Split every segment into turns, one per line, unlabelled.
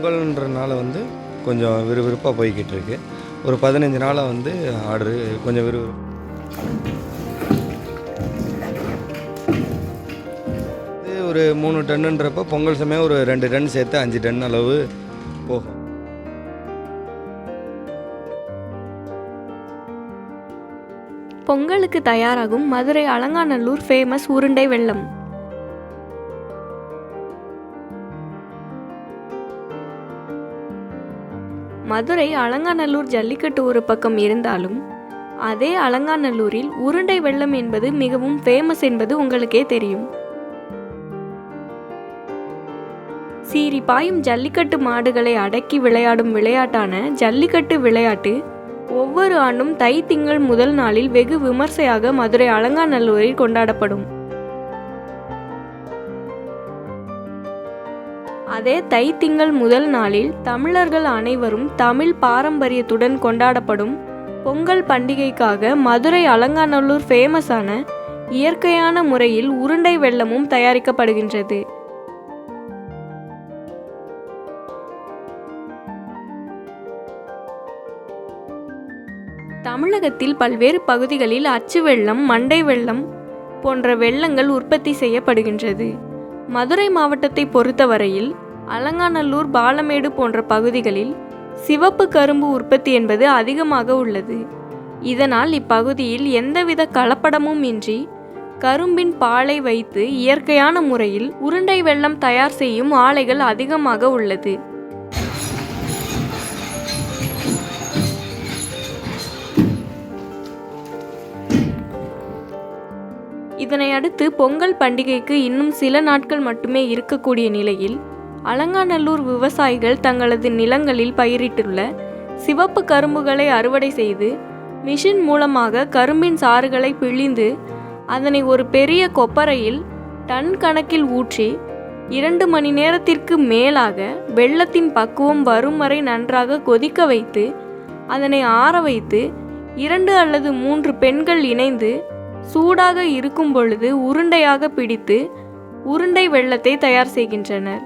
பொங்கல்ன்றனால வந்து கொஞ்சம் விறுவிறுப்பாக போய்கிட்டு இருக்கு. ஒரு 15 நாளாக வந்து ஆர்டரு கொஞ்சம் இது ஒரு 3 டன்னுன்றப்போ பொங்கல் சமயம் ஒரு 2 டன் சேர்த்து 5 டன் அளவு போகும்.
பொங்கலுக்கு தயாராகும் மதுரை அலங்காநல்லூர் ஃபேமஸ் உருண்டை வெல்லம். மதுரை அலங்காநல்லூர் ஜல்லிக்கட்டு ஒரு பக்கம் இருந்தாலும் அதே அலங்காநல்லூரில் உருண்டை வெல்லம் என்பது மிகவும் ஃபேமஸ் என்பது உங்களுக்கே தெரியும். சீறி பாயும் ஜல்லிக்கட்டு மாடுகளை அடக்கி விளையாடும் விளையாட்டான ஜல்லிக்கட்டு விளையாட்டு ஒவ்வொரு ஆண்டும் தை திங்கள் முதல் நாளில் வெகு விமர்சையாக மதுரை அலங்காநல்லூரில் கொண்டாடப்படும். அதே தை திங்கள் முதல் நாளில் தமிழர்கள் அனைவரும் தமிழ் பாரம்பரியத்துடன் கொண்டாடப்படும் பொங்கல் பண்டிகைக்காக மதுரை அலங்காநல்லூர் ஃபேமஸான இயற்கையான முறையில் உருண்டை வெல்லமும் தயாரிக்கப்படுகின்றது. தமிழகத்தில் பல்வேறு பகுதிகளில் அச்சு வெல்லம், மண்டை வெல்லம் போன்ற வெல்லங்கள் உற்பத்தி செய்யப்படுகின்றது. மதுரை மாவட்டத்தை பொறுத்தவரையில் அலங்காநல்லூர், பாலமேடு போன்ற பகுதிகளில் சிவப்பு கரும்பு உற்பத்தி என்பது அதிகமாக உள்ளது. இதனால் இப்பகுதியில் எந்தவித கலப்படமும் இன்றி கரும்பின் பாலை வைத்து இயற்கையான முறையில் உருண்டை வெல்லம் தயார் செய்யும் ஆலைகள் அதிகமாக உள்ளது. இதனை அடுத்து பொங்கல் பண்டிகைக்கு இன்னும் சில நாட்கள் மட்டுமே இருக்கக்கூடிய நிலையில் அலங்காநல்லூர் விவசாயிகள் தங்களது நிலங்களில் பயிரிட்டுள்ள சிவப்பு கரும்புகளை அறுவடை செய்து மிஷின் மூலமாக கரும்பின் சாறுகளை பிழிந்து அதனை ஒரு பெரிய கொப்பரையில் டன் கணக்கில் ஊற்றி 2 மணி நேரத்திற்கு மேலாக வெல்லத்தின் பக்குவம் வரும் வரை நன்றாக கொதிக்க வைத்து அதனை ஆற வைத்து 2 அல்லது 3 பெண்கள் இணைந்து சூடாக இருக்கும் பொழுது உருண்டையாக பிடித்து உருண்டை வெல்லத்தை தயார் செய்கின்றனர்.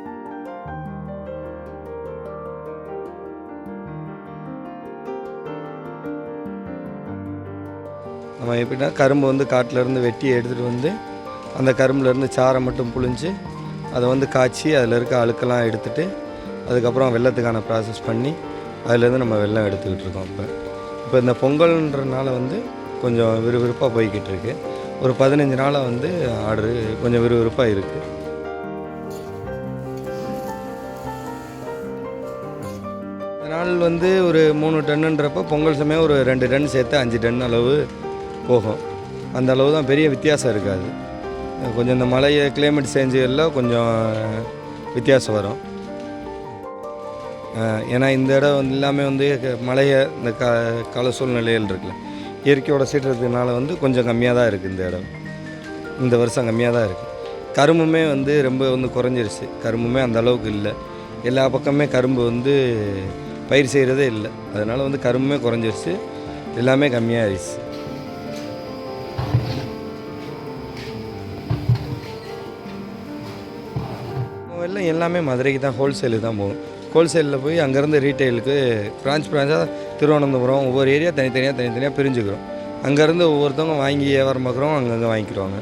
நம்ம எப்படின்னா கரும்பு வந்து காட்டிலேருந்து வெட்டி எடுத்துகிட்டு வந்து அந்த கரும்புலேருந்து சாறை மட்டும் புழிஞ்சு அதை வந்து காய்ச்சி அதில் இருக்க அழுக்கெல்லாம் எடுத்துகிட்டு அதுக்கப்புறம் வெல்லத்துக்கான ப்ராசஸ் பண்ணி அதிலேருந்து நம்ம வெல்லம் எடுத்துக்கிட்டு இருக்கோம். இப்போ இந்த பொங்கல்ன்றனால வந்து கொஞ்சம் விறுவிறுப்பாக போய்கிட்டு இருக்கு. ஒரு 15 நாளாக வந்து ஆர்டரு கொஞ்சம் விறுவிறுப்பாக இருக்குது. நாள் வந்து ஒரு 3 டன்னுன்றப்போ பொங்கல் சமயம் ஒரு 2 டன் சேர்த்து 5 டன் அளவு போகும். அந்த அளவு தான், பெரிய வித்தியாசம் இருக்காது. கொஞ்சம் இந்த மழை கிளைமேட் சேஞ்சுகளில் கொஞ்சம் வித்தியாசம் வரும். ஏன்னா இந்த இடம் வந்து எல்லாமே வந்து மழையை இந்த கால சூழ்நிலைகள் இருக்குல்ல, இயற்கையோட சீற்றத்துனால வந்து கொஞ்சம் கம்மியாக தான் இருக்குது. இந்த இடம் இந்த வருஷம் கம்மியாக தான் இருக்குது. கரும்புமே வந்து ரொம்ப வந்து குறைஞ்சிருச்சு. கரும்புமே அந்த அளவுக்கு இல்லை. எல்லா பக்கமே கரும்பு வந்து பயிர் செய்கிறதே இல்லை. அதனால் வந்து கரும்புமே குறைஞ்சிருச்சு, எல்லாமே கம்மியாகிடுச்சு. எல்லாம் எல்லாமே மதுரைக்கு தான், ஹோல்சேலுக்கு தான் போகும். ஹோல்சேலில் போய் அங்கேருந்து ரீட்டெயிலுக்கு பிரான்ச்சாக திருவனந்தபுரம் ஒவ்வொரு ஏரியா தனித்தனியாக பிரிஞ்சுக்கிறோம். அங்கேருந்து ஒவ்வொருத்தவங்க வாங்கி வியாபாரம் பார்க்குறோம், அங்கங்கே வாங்கிக்கிறோங்க.